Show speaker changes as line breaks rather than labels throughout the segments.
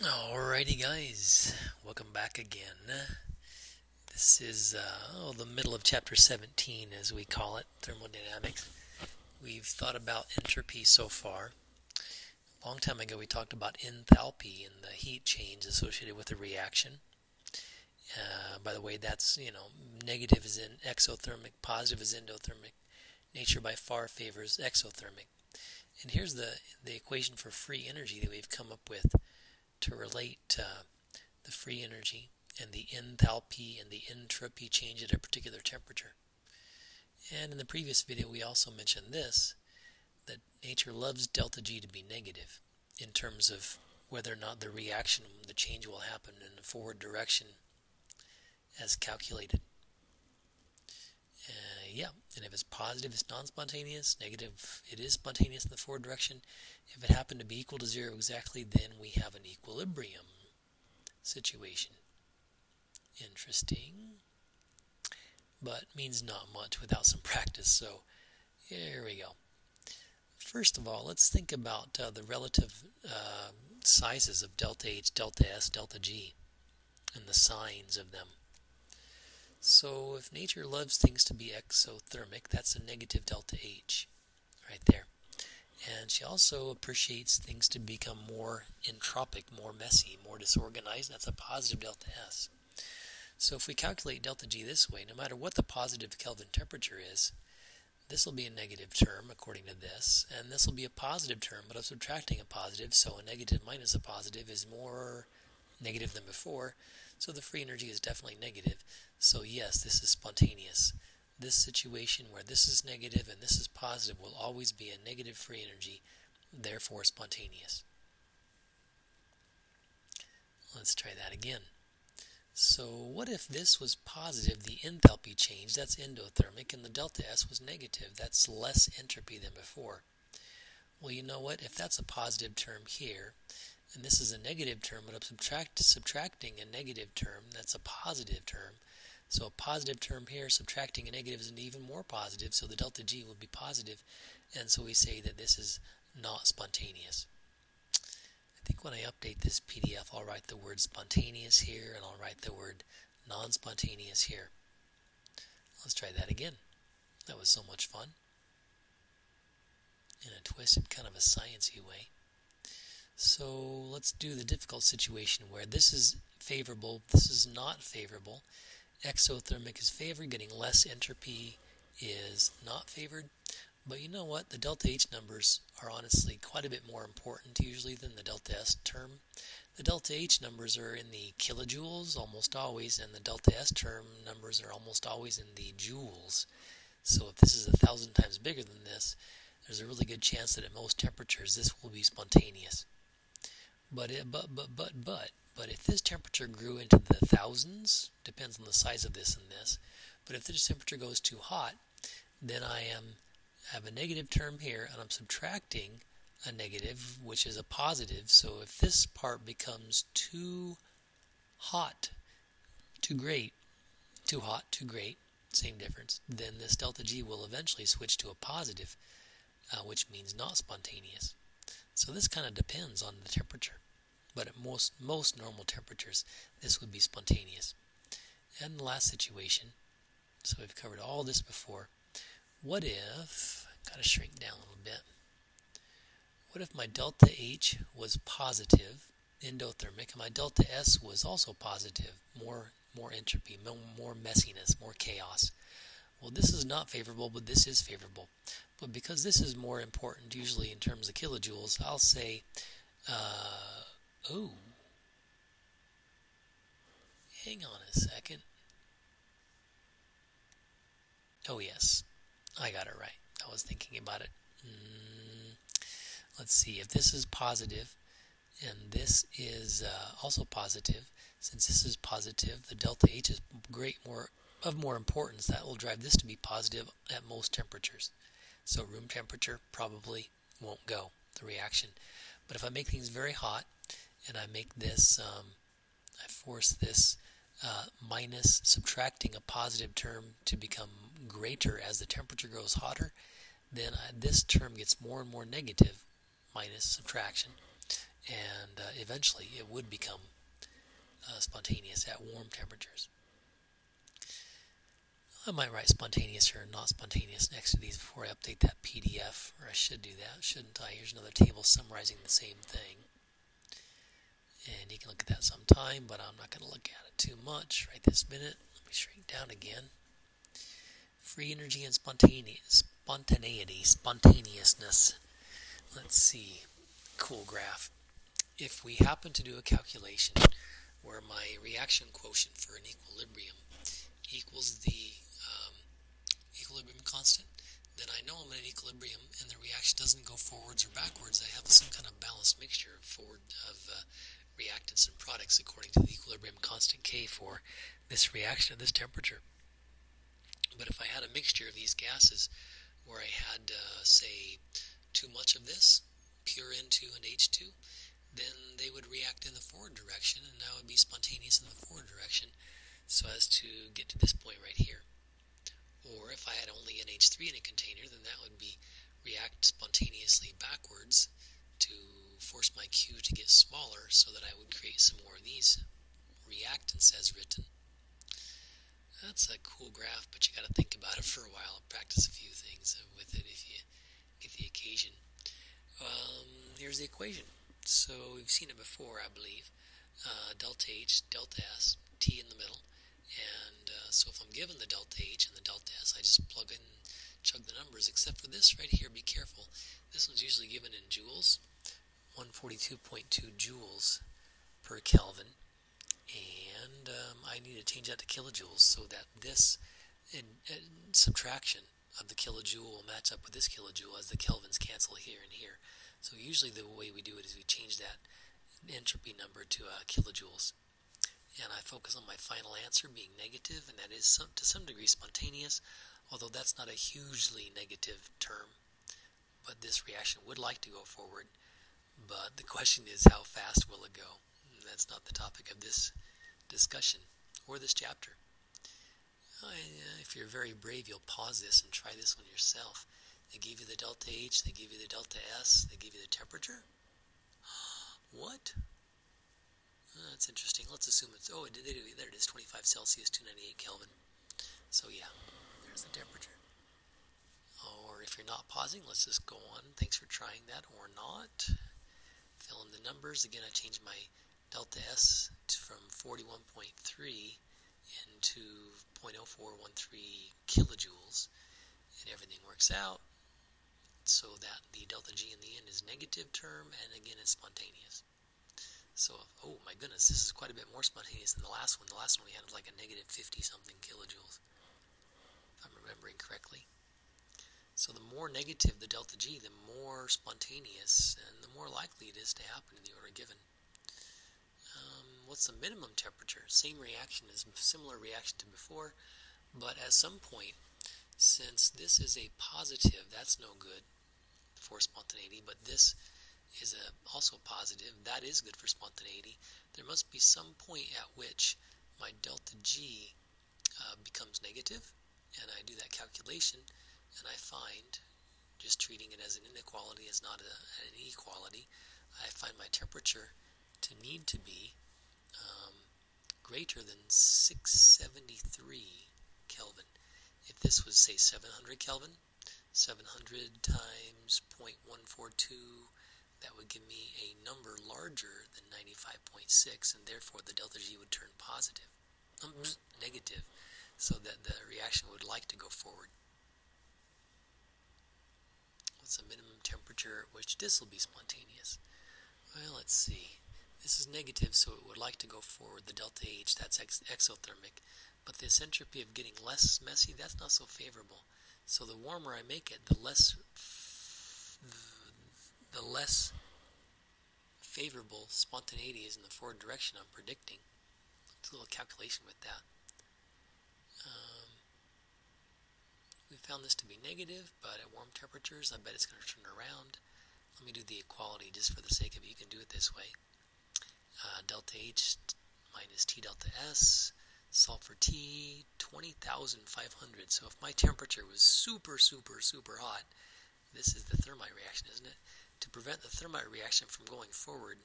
Alrighty, guys, welcome back again. This is the middle of chapter 17, as we call it, thermodynamics. We've thought about entropy so far. A long time ago, we talked about enthalpy and the heat change associated with a reaction. By the way, that's, negative is in exothermic, positive is endothermic. Nature by far favors exothermic. And here's the equation for free energy that we've come up with to relate the free energy and the enthalpy and the entropy change at a particular temperature. And in the previous video we also mentioned this, that nature loves delta G to be negative in terms of whether or not the reaction, the change will happen in the forward direction as calculated. And if it's positive, it's non-spontaneous. Negative, it is spontaneous in the forward direction. If it happened to be equal to zero exactly, then we have an equilibrium situation. Interesting, but means not much without some practice. So here we go. First of all, let's think about the relative sizes of delta H, delta S, delta G, and the signs of them. So if nature loves things to be exothermic, that's a negative delta H right there. And she also appreciates things to become more entropic, more messy, more disorganized. That's a positive delta S. So if we calculate delta G this way, no matter what the positive Kelvin temperature is, this will be a negative term according to this, and this will be a positive term, but I'm subtracting a positive, so a negative minus a positive is more negative than before. So the free energy is definitely negative. So yes, this is spontaneous. This situation where this is negative and this is positive will always be a negative free energy, therefore spontaneous. Let's try that again. So what if this was positive, the enthalpy change, that's endothermic, and the delta S was negative, that's less entropy than before? Well, you know what, if that's a positive term here, and this is a negative term, but I'm subtracting a negative term, that's a positive term. So a positive term here, subtracting a negative is an even more positive, so the delta G will be positive, and so we say that this is not spontaneous. I think when I update this PDF, I'll write the word spontaneous here, and I'll write the word non-spontaneous here. Let's try that again. That was so much fun. In a twisted, kind of a sciencey way. So let's do the difficult situation where this is favorable, this is not favorable. Exothermic is favored, getting less entropy is not favored. But you know what? The delta H numbers are honestly quite a bit more important usually than the delta S term. The delta H numbers are in the kilojoules almost always, and the delta S term numbers are almost always in the joules. So if this is 1,000 times bigger than this, there's a really good chance that at most temperatures this will be spontaneous. But if this temperature grew into the thousands, depends on the size of this and this, but if this temperature goes too hot, then I have a negative term here, and I'm subtracting a negative, which is a positive. So if this part becomes too hot, too great, too hot, too great, same difference, then this delta G will eventually switch to a positive, which means not spontaneous. So this kind of depends on the temperature. But at most normal temperatures, this would be spontaneous. And the last situation, so we've covered all this before. What if, got to shrink down a little bit, what if my delta H was positive, endothermic, and my delta S was also positive, more entropy, more messiness, more chaos? Well, this is not favorable, but this is favorable. But because this is more important, usually in terms of kilojoules, I'll say, hang on a second. Oh yes, I got it right. I was thinking about it. Let's see, if this is positive and this is also positive, since this is positive, the delta H is more importance. That will drive this to be positive at most temperatures. So room temperature probably won't go, the reaction. But if I make things very hot, and I make this, I force this minus subtracting a positive term to become greater as the temperature grows hotter, then this term gets more and more negative, minus subtraction, and eventually it would become spontaneous at warm temperatures. I might write spontaneous or not spontaneous next to these before I update that PDF, or I should do that, shouldn't I? Here's another table summarizing the same thing. And you can look at that sometime, but I'm not going to look at it too much right this minute. Let me shrink down again. Free energy and spontaneousness. Let's see. Cool graph. If we happen to do a calculation where my reaction quotient for an equilibrium equals the equilibrium constant, then I know I'm in an equilibrium and the reaction doesn't go forwards or backwards. I have some kind of balanced mixture of reactants and products according to the equilibrium constant K for this reaction at this temperature. But if I had a mixture of these gases where I had, say, too much of this, pure N2 and H2, then they would react in the forward direction, and that would be spontaneous in the forward direction, so as to get to this point right here. Or if I had only NH3 in a container, then that would be react spontaneously backwards to force my Q to get smaller so that I would create some more of these reactants as written. That's a cool graph, but you got to think about it for a while and practice a few things with it if you get the occasion. Here's the equation. So we've seen it before, I believe. Delta H, delta S, T in the middle. And so if I'm given the delta H and the delta S, I just plug in, chug the numbers, except for this right here. Be careful. This one's usually given in joules, 142.2 joules per Kelvin. And I need to change that to kilojoules so that this subtraction of the kilojoule will match up with this kilojoule as the kelvins cancel here and here. So usually the way we do it is we change that entropy number to kilojoules. And I focus on my final answer being negative, and that is to some degree spontaneous, although that's not a hugely negative term. But this reaction would like to go forward. But the question is, how fast will it go? That's not the topic of this discussion or this chapter. If you're very brave, you'll pause this and try this one yourself. They give you the delta H, they give you the delta S, they give you the temperature. What? That's interesting. Let's assume it's, there it is, 25 Celsius, 298 Kelvin. So yeah, there's the temperature. Or if you're not pausing, let's just go on. Thanks for trying that, or not. Fill in the numbers. Again, I changed my delta S from 41.3 into 0.0413 kilojoules, and everything works out so that the delta G in the end is negative term, and again it's spontaneous. So, oh my goodness, this is quite a bit more spontaneous than the last one. The last one we had was like a negative 50 something kilojoules, if I'm remembering correctly. So the more negative the delta G, the more spontaneous and the more likely it is to happen in the order given. What's the minimum temperature? Same reaction as similar reaction to before, but at some point, since this is a positive, that's no good for spontaneity, but this is also positive, that is good for spontaneity. There must be some point at which my delta G becomes negative, and I do that calculation, and I find, just treating it as an inequality as not an equality, I find my temperature to need to be greater than 673 Kelvin. If this was, say, 700 Kelvin, 700 times 0.142, that would give me a number larger than 95.6, and therefore the delta G would turn positive, negative, so that the reaction would like to go forward. What's the minimum temperature at which this will be spontaneous? Well, let's see. This is negative, so it would like to go forward. The delta H, that's exothermic. But this entropy of getting less messy, that's not so favorable. So the warmer I make it, the less favorable spontaneity is in the forward direction I'm predicting. Let's do a little calculation with that. We found this to be negative, but at warm temperatures, I bet it's going to turn around. Let me do the equality just for the sake of it. You can do it this way. Delta H minus T delta S, solve for T, 20,500. So if my temperature was super, super, super hot, this is the thermite reaction, isn't it? To prevent the thermite reaction from going forward,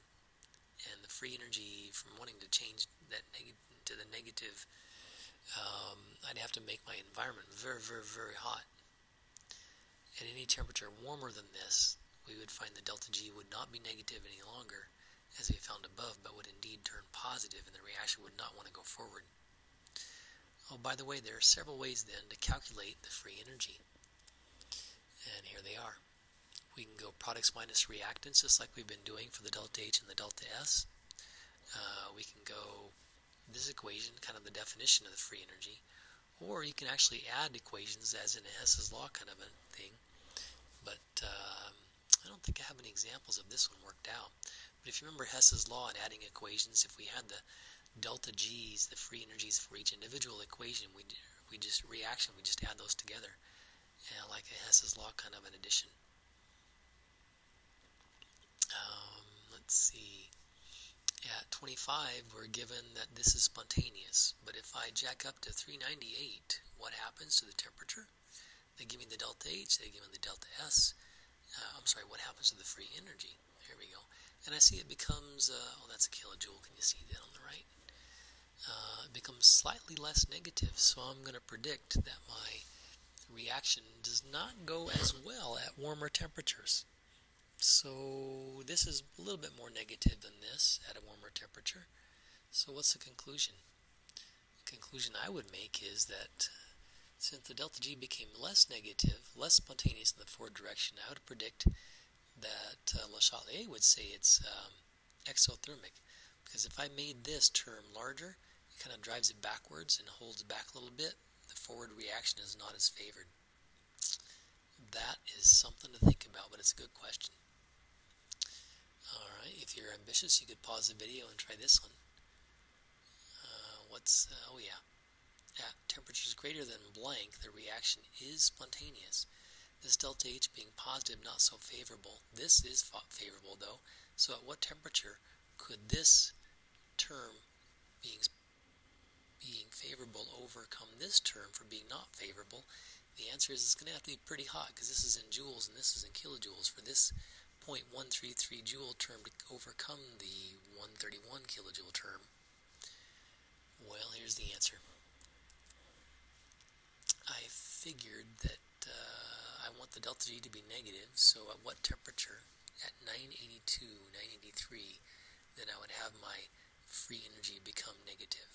free energy from wanting to change that to the negative, I'd have to make my environment very, very, very hot. At any temperature warmer than this, we would find the delta G would not be negative any longer, as we found above, but would indeed turn positive, and the reaction would not want to go forward. Oh, by the way, there are several ways then to calculate the free energy. And here they are. We can go products minus reactants, just like we've been doing for the delta H and the delta S. We can go this equation, kind of the definition of the free energy, or you can actually add equations as in a Hess's law kind of a thing. But I don't think I have any examples of this one worked out. But if you remember Hess's law and adding equations, if we had the delta G's, the free energies for each individual equation, we just add those together, like a Hess's law kind of an addition. Let's see. At 25, we're given that this is spontaneous. But if I jack up to 398, what happens to the temperature? They give me the delta H, they give me the delta S. What happens to the free energy? Here we go. And I see it becomes, that's a kilojoule. Can you see that on the right? It becomes slightly less negative. So I'm going to predict that my reaction does not go as well at warmer temperatures. So this is a little bit more negative than this at a warmer temperature. So what's the conclusion? The conclusion I would make is that since the delta G became less negative, less spontaneous in the forward direction, I would predict that Le Chatelier would say it's exothermic. Because if I made this term larger, it kind of drives it backwards and holds back a little bit. The forward reaction is not as favored. That is something to think about, but it's a good question. Alright, if you're ambitious, you could pause the video and try this one. At temperatures greater than blank, the reaction is spontaneous. This delta H being positive, not so favorable. This is favorable, though. So at what temperature could this term being favorable overcome this term for being not favorable? The answer is it's going to have to be pretty hot, because this is in joules and this is in kilojoules. For this 0.133 joule term to overcome the 131 kilojoule term, well, here's the answer. I figured that I want the delta G to be negative, so at what temperature? At 982, 983, then I would have my free energy become negative.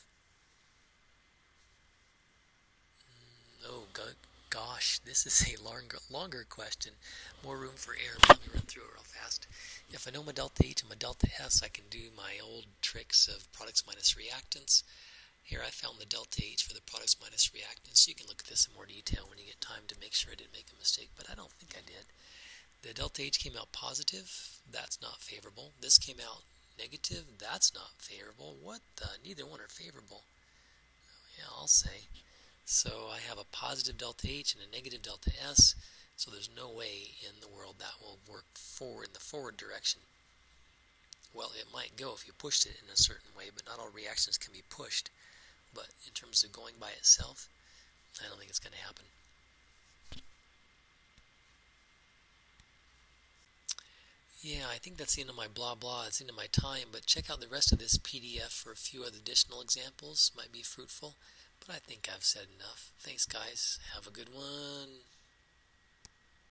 Gosh, this is a longer question. More room for error. Let me run through it real fast. If I know my delta H and my delta S, I can do my old tricks of products minus reactants. Here I found the delta H for the products minus reactants. You can look at this in more detail when you get time to make sure I didn't make a mistake, but I don't think I did. The delta H came out positive. That's not favorable. This came out negative. That's not favorable. What the? Neither one are favorable. Yeah, I'll say. So I have a positive delta H and a negative delta S, so there's no way in the world that will work forward in the forward direction. Well, it might go if you pushed it in a certain way, but not all reactions can be pushed. But in terms of going by itself, I don't think it's going to happen. Yeah, I think that's the end of my blah blah. It's the end of my time, but check out the rest of this PDF for a few other additional examples. Might be fruitful. But I think I've said enough. Thanks, guys. Have a good one.